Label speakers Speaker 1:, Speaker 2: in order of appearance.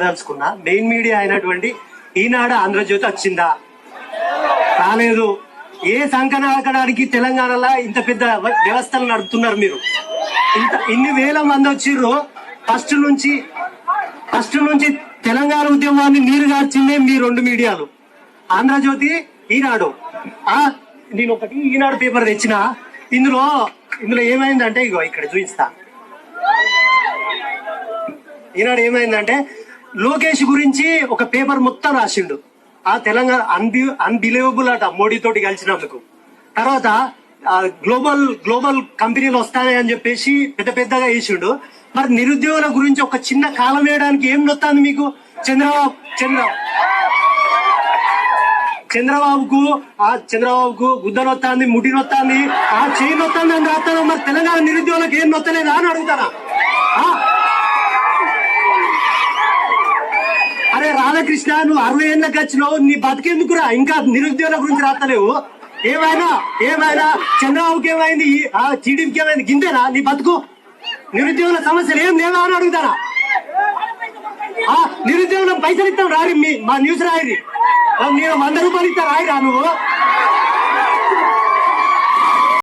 Speaker 1: తెలుసుకున్నా main media అయినటువంటి ఈనాడు ఆంధ్రజ్యోతి వచ్చిందా? రాలేదు. ఏ సంకనాకడానికి తెలంగాణలో ఇంత పెద్ద వ్యవస్థలు నడుపుతున్నారు మీరు? ఇన్ని వేల మంది వచ్చిర్రు. ఫస్ట్ నుంచి తెలంగాణ ఉద్యమాన్ని నీరుగార్చిందే మీ రెండు మీడియాలు, ఆంధ్రజ్యోతి, ఈనాడు. నేను ఒకటి ఈనాడు పేపర్ తెచ్చిన, ఇందులో ఏమైందంటే ఇగో ఇక్కడ చూపిస్తా. ఈనాడు ఏమైందంటే లోకేష్ గురించి ఒక పేపర్ మొత్తం రాసిండు. ఆ తెలంగాణ అన్బిలీవబుల్ అట మోడీతోటి కలిసినందుకు. తర్వాత గ్లోబల్ కంపెనీలు వస్తాయని చెప్పేసి పెద్దగా వేసిండు. మరి నిరుద్యోగుల గురించి ఒక చిన్న కాలం వేయడానికి ఏం నొత్తాంది మీకు? చంద్రబాబుకు గుద్ద నొత్తాంది, ముడి నొత్తాంది, ఆ చేయి నొత్తాంది అని రాస్తాను. మరి తెలంగాణ నిరుద్యోగులకు ఏం నొత్తలేదా అని అడుగుతారా? అరే రాధాకృష్ణ, నువ్వు 60 ఏళ్ళకి వచ్చినావు, నీ బతికెందుకురా ఇంకా నిరుద్యోగుల గురించి రాస్తలేవు? ఏమైనా చంద్రబాబుకి ఏమైంది, టీడీపీకి ఏమైంది? గింతేనా నీ బతుకు? నిరుద్యోగుల సమస్యలు ఏం లేవా అని అడుగుతారా? నిరుద్యోగులకు పైసలు ఇస్తాం రారి, మా న్యూస్ రాయి, నేను 100 రూపాయలు ఇస్తా రాయిరా నువ్వు.